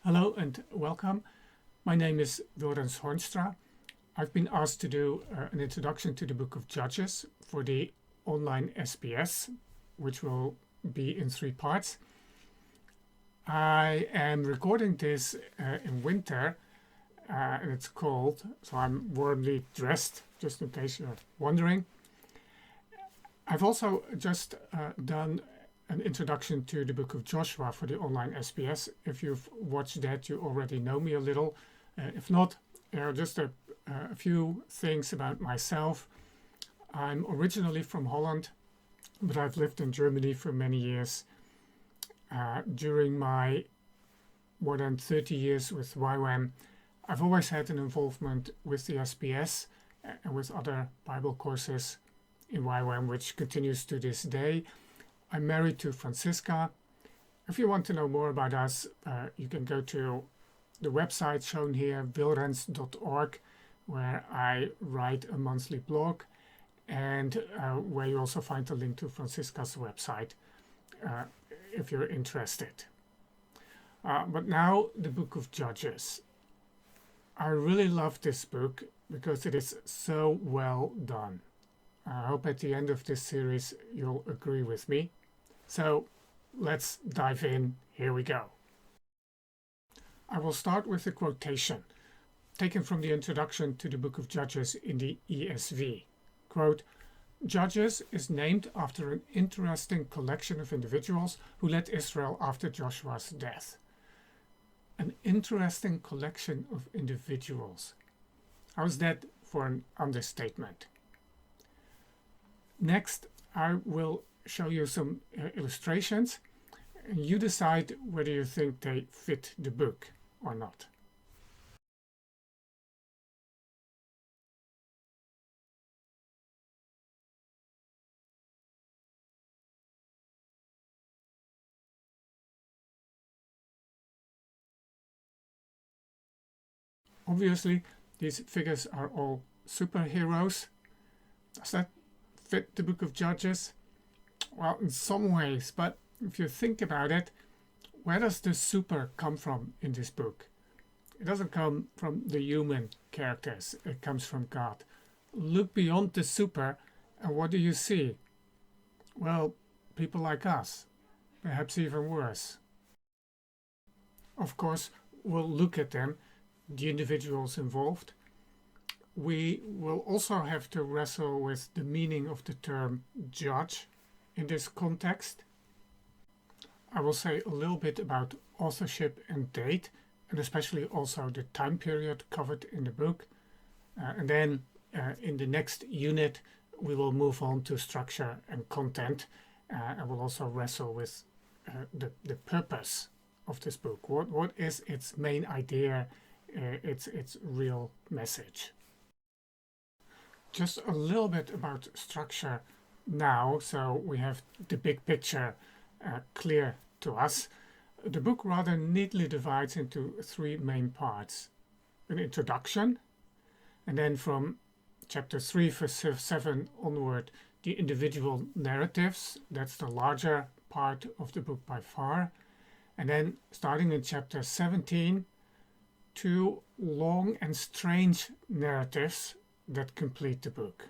Hello and welcome. My name is Wilrens Hornstra. I've been asked to do an introduction to the Book of Judges for the online SBS, which will be in 3 parts. I am recording this in winter and it's cold, so I'm warmly dressed, just in case you're wondering. I've also just done an introduction to the Book of Joshua for the online SBS. If you've watched that, you already know me a little. If not, just a few things about myself. I'm originally from Holland, but I've lived in Germany for many years. During my more than 30 years with YWAM, I've always had an involvement with the SBS and with other Bible courses in YWAM, which continues to this day. I'm married to Francisca. If you want to know more about us, you can go to the website shown here, wilrens.org, where I write a monthly blog and where you also find a link to Francisca's website if you're interested. But now the Book of Judges. I really love this book because it is so well done. I hope at the end of this series you'll agree with me. So let's dive in. Here we go. I will start with a quotation taken from the introduction to the Book of Judges in the ESV. Quote, "Judges is named after an interesting collection of individuals who led Israel after Joshua's death." An interesting collection of individuals. How's that for an understatement? Next, I will show you some illustrations, and you decide whether you think they fit the book or not. Obviously, these figures are all superheroes. Does that fit the Book of Judges? Well, in some ways, but if you think about it, where does the super come from in this book? It doesn't come from the human characters, it comes from God. Look beyond the super, and what do you see? Well, people like us, perhaps even worse. Of course, we'll look at them, the individuals involved. We will also have to wrestle with the meaning of the term judge in this context. I will say a little bit about authorship and date, and especially also the time period covered in the book. And then in the next unit, we will move on to structure and content, and we'll also wrestle with the purpose of this book. What is its main idea, its real message? Just a little bit about structure now, so we have the big picture clear to us. The book rather neatly divides into 3 main parts. An introduction, and then from chapter 3 verse 7 onward, the individual narratives. That's the larger part of the book by far. And then starting in chapter 17, 2 long and strange narratives that complete the book.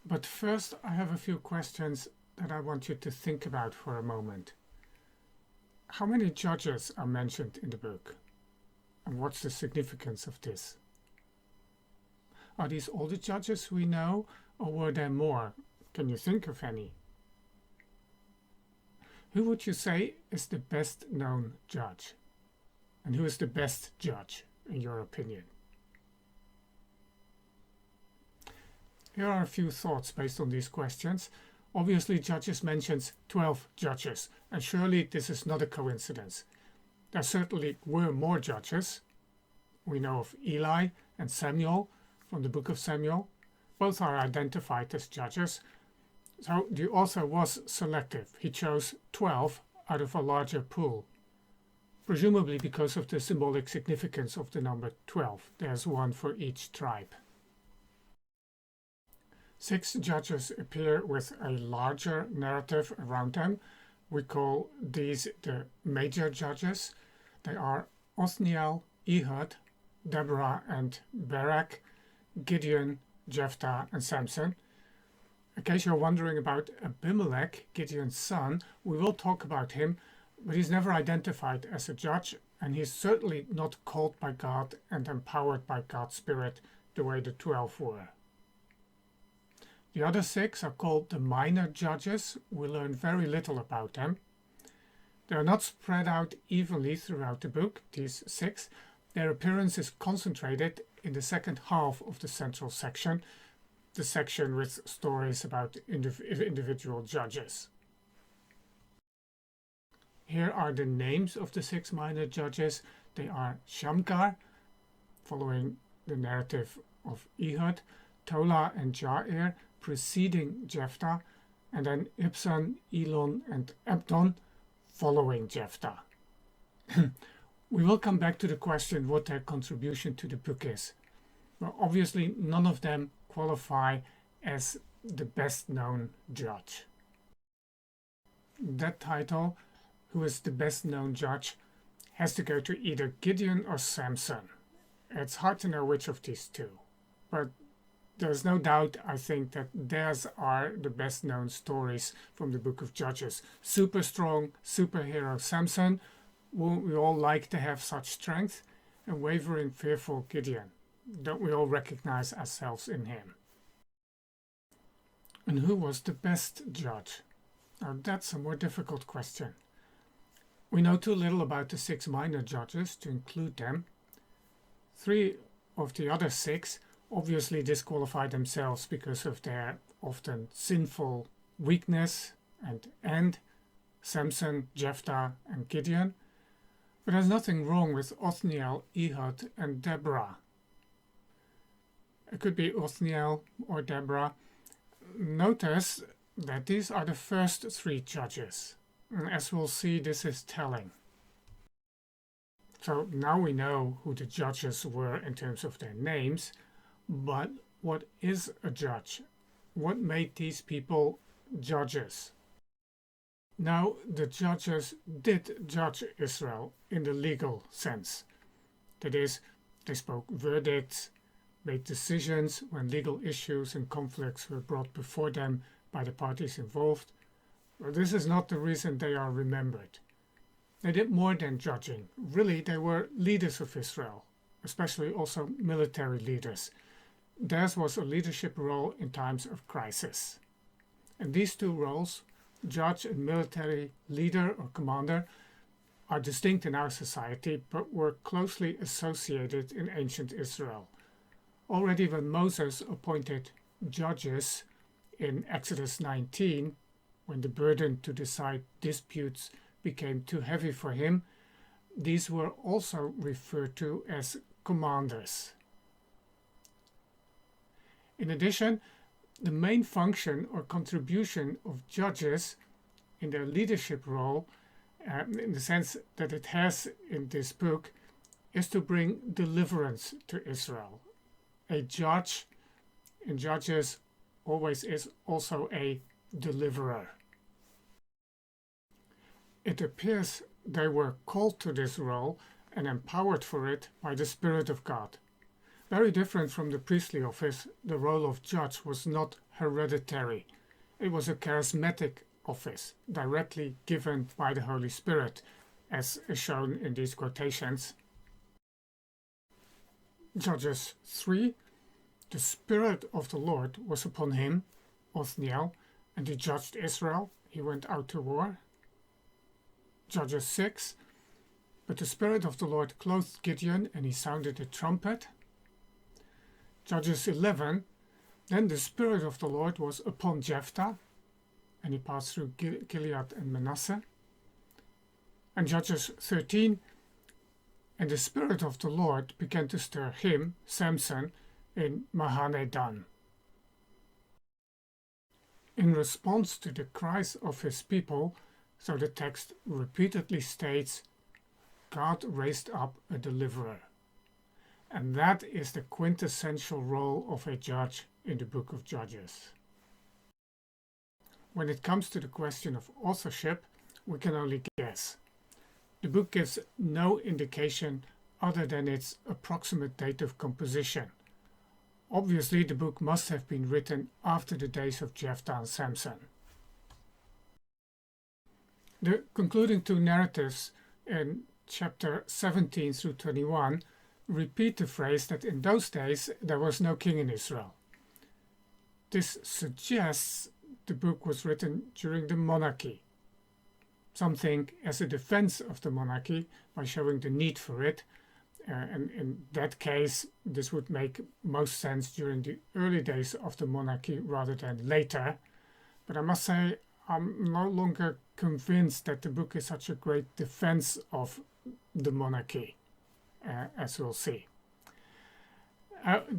But first, I have a few questions that I want you to think about for a moment. How many judges are mentioned in the book? And what's the significance of this? Are these all the judges we know, or were there more? Can you think of any? Who would you say is the best known judge? And who is the best judge, in your opinion? Here are a few thoughts based on these questions. Obviously, Judges mentions 12 judges, and surely this is not a coincidence. There certainly were more judges. We know of Eli and Samuel from the book of Samuel. Both are identified as judges. So the author was selective. He chose 12 out of a larger pool, presumably because of the symbolic significance of the number 12. There's one for each tribe. 6 judges appear with a larger narrative around them, we call these the major judges. They are Othniel, Ehud, Deborah and Barak, Gideon, Jephthah and Samson. In case you're wondering about Abimelech, Gideon's son, we will talk about him, but he's never identified as a judge, and he's certainly not called by God and empowered by God's Spirit the way the 12 were. The other 6 are called the minor judges. We learn very little about them. They are not spread out evenly throughout the book, these 6. Their appearance is concentrated in the second half of the central section, the section with stories about individual judges. Here are the names of the 6 minor judges. They are Shamgar, following the narrative of Ehud, Tola and Jair, preceding Jephthah, and then Ibzan, Elon and Abdon, following Jephthah. We will come back to the question what their contribution to the book is. Well, obviously none of them qualify as the best known judge. That title, who is the best known judge, has to go to either Gideon or Samson. It's hard to know which of these two, but there's no doubt, I think, that theirs are the best known stories from the book of Judges. Super strong superhero Samson. We all like to have such strength, and wavering, fearful Gideon. Don't we all recognize ourselves in him? And who was the best judge? Now that's a more difficult question. We know too little about the 6 minor judges to include them. 3 of the other 6 obviously disqualify themselves because of their often sinful weakness and end, Samson, Jephthah and Gideon. But there's nothing wrong with Othniel, Ehud and Deborah. It could be Othniel or Deborah. Notice that these are the first 3 judges. And as we'll see, this is telling. So now we know who the judges were in terms of their names, but what is a judge? What made these people judges? Now, the judges did judge Israel in the legal sense. That is, they spoke verdicts, made decisions when legal issues and conflicts were brought before them by the parties involved. But this is not the reason they are remembered. They did more than judging. Really, they were leaders of Israel, especially also military leaders. Theirs was a leadership role in times of crisis. And these 2 roles, judge and military leader or commander, are distinct in our society but were closely associated in ancient Israel. Already when Moses appointed judges in Exodus 19, when the burden to decide disputes became too heavy for him, these were also referred to as commanders. In addition, the main function or contribution of judges in their leadership role, in the sense that it has in this book, is to bring deliverance to Israel. A judge in Judges always is also a deliverer. It appears they were called to this role and empowered for it by the Spirit of God. Very different from the priestly office, the role of judge was not hereditary. It was a charismatic office, directly given by the Holy Spirit, as is shown in these quotations. Judges 3, the Spirit of the Lord was upon him, Othniel, and he judged Israel. He went out to war. Judges 6, but the Spirit of the Lord clothed Gideon, and he sounded a trumpet. Judges 11, then the Spirit of the Lord was upon Jephthah, and he passed through Gilead and Manasseh. And Judges 13, and the Spirit of the Lord began to stir him, Samson, in Mahane-dan. In response to the cries of his people, so the text repeatedly states, God raised up a deliverer. And that is the quintessential role of a judge in the book of Judges. When it comes to the question of authorship, we can only guess. The book gives no indication other than its approximate date of composition. Obviously, the book must have been written after the days of Jephthah and Samson. The concluding two narratives in chapter 17 through 21 repeat the phrase that in those days there was no king in Israel. This suggests the book was written during the monarchy. Some think as a defense of the monarchy by showing the need for it, and in that case this would make most sense during the early days of the monarchy rather than later. But I must say I'm no longer convinced that the book is such a great defense of the monarchy, as we'll see.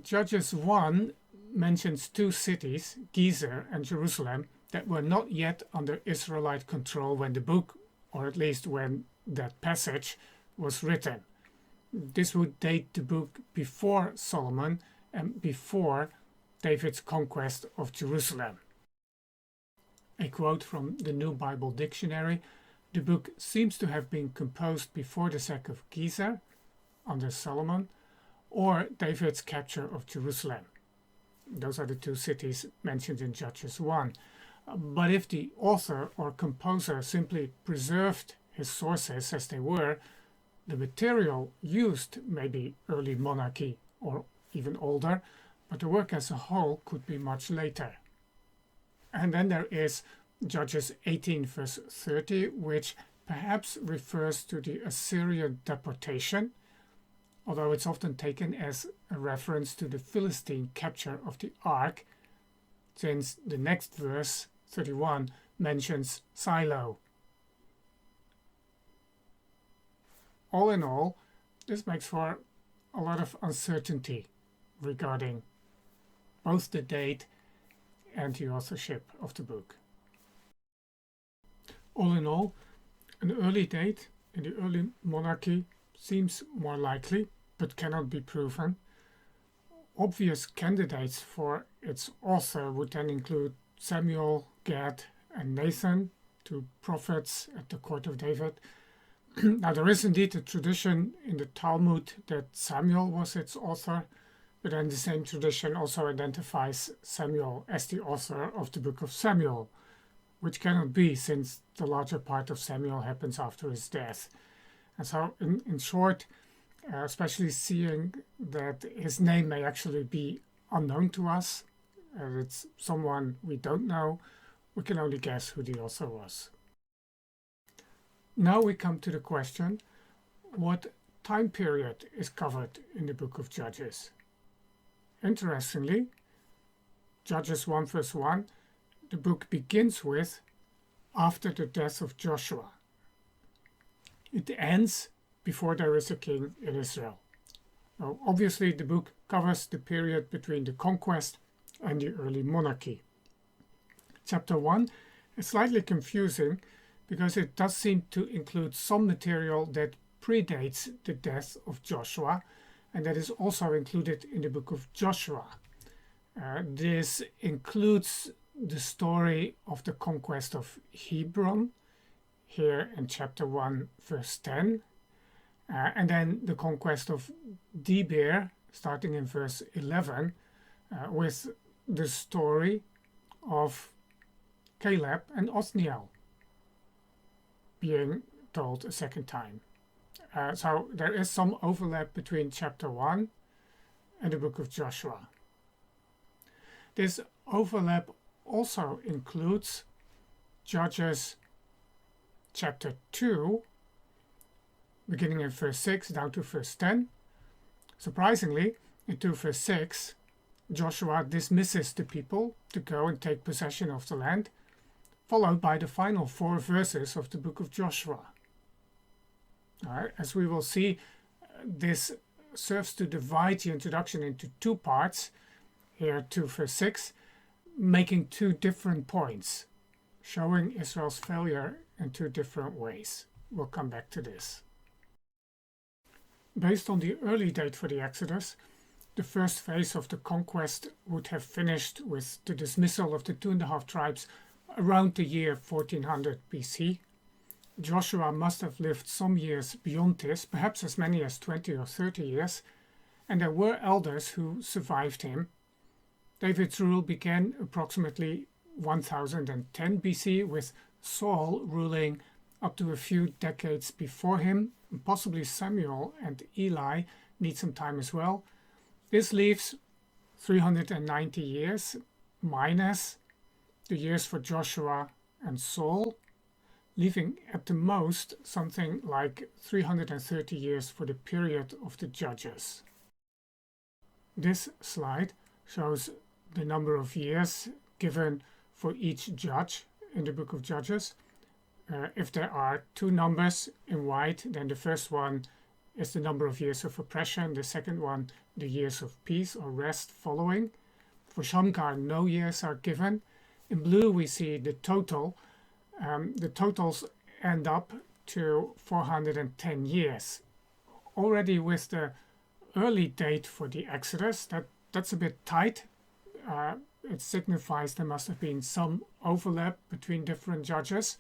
Judges 1 mentions two cities, Gezer and Jerusalem, that were not yet under Israelite control when the book, or at least when that passage, was written. This would date the book before Solomon and before David's conquest of Jerusalem. A quote from the New Bible Dictionary: the book seems to have been composed before the sack of Gezer under Solomon or David's capture of Jerusalem. Those are the two cities mentioned in Judges 1. But if the author or composer simply preserved his sources as they were, the material used may be early monarchy or even older, but the work as a whole could be much later. And then there is Judges 18 verse 30, which perhaps refers to the Assyrian deportation, although it's often taken as a reference to the Philistine capture of the ark, since the next verse, 31, mentions Shiloh. All in all, this makes for a lot of uncertainty regarding both the date and the authorship of the book. All in all, an early date in the early monarchy seems more likely, but cannot be proven. Obvious candidates for its author would then include Samuel, Gad, and Nathan, two prophets at the court of David. Now, there is indeed a tradition in the Talmud that Samuel was its author, but then the same tradition also identifies Samuel as the author of the book of Samuel, which cannot be, since the larger part of Samuel happens after his death. And so, in short, especially seeing that his name may actually be unknown to us, it's someone we don't know, we can only guess who the author was. Now we come to the question, what time period is covered in the book of Judges? Interestingly, Judges 1 verse 1, the book begins with after the death of Joshua. It ends before there is a king in Israel. Now, obviously, the book covers the period between the conquest and the early monarchy. Chapter 1 is slightly confusing because it does seem to include some material that predates the death of Joshua, and that is also included in the book of Joshua. This includes the story of the conquest of Hebron, here in chapter 1, verse 10, and then the conquest of Debir, starting in verse 11, with the story of Caleb and Othniel being told a second time. So there is some overlap between chapter 1 and the book of Joshua. This overlap also includes Judges chapter 2, beginning in verse 6 down to verse 10. Surprisingly, in 2 verse 6, Joshua dismisses the people to go and take possession of the land, followed by the final 4 verses of the book of Joshua. As we will see, this serves to divide the introduction into 2 parts, here 2 verse 6, making 2 different points, showing Israel's failure in 2 different ways. We'll come back to this. Based on the early date for the Exodus, the first phase of the conquest would have finished with the dismissal of the 2.5 tribes around the year 1400 BC, Joshua must have lived some years beyond this, perhaps as many as 20 or 30 years, and there were elders who survived him. David's rule began approximately 1010 BC, with Saul ruling up to a few decades before him. Possibly Samuel and Eli need some time as well. This leaves 390 years minus the years for Joshua and Saul, leaving at the most something like 330 years for the period of the judges. This slide shows the number of years given for each judge in the book of Judges. If there are two numbers in white, then the first one is the number of years of oppression, the second one the years of peace or rest following. For Shamgar, no years are given. In blue we see the total. The totals end up to 410 years. Already with the early date for the Exodus, that's a bit tight. It signifies there must have been some overlap between different judges.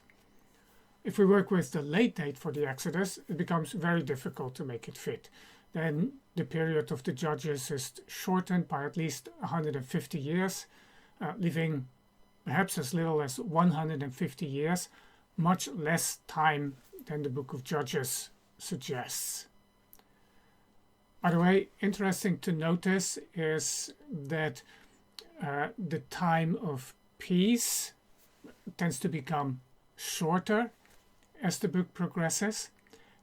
If we work with the late date for the Exodus, it becomes very difficult to make it fit. Then the period of the judges is shortened by at least 150 years, leaving perhaps as little as 150 years, much less time than the book of Judges suggests. By the way, interesting to notice is that the time of peace tends to become shorter as the book progresses.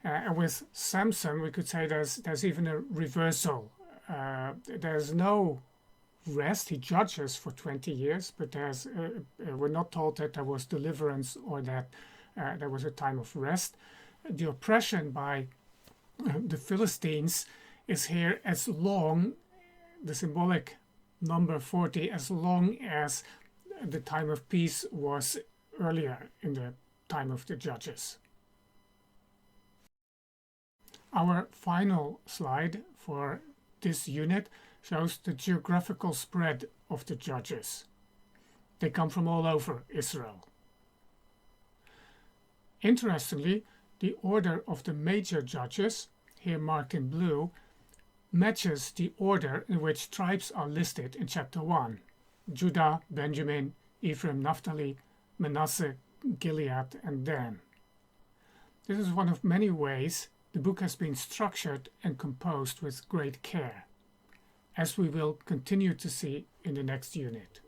And with Samson, we could say there's even a reversal. There's no rest. He judges for 20 years, but we're not told that there was deliverance or that there was a time of rest. The oppression by the Philistines is here as long, the symbolic number 40, as long as the time of peace was earlier in the time of the judges. Our final slide for this unit shows the geographical spread of the judges. They come from all over Israel. Interestingly, the order of the major judges, here marked in blue, matches the order in which tribes are listed in chapter 1. Judah, Benjamin, Ephraim, Naphtali, Manasseh, Gilead, and Dan. This is one of many ways the book has been structured and composed with great care, as we will continue to see in the next unit.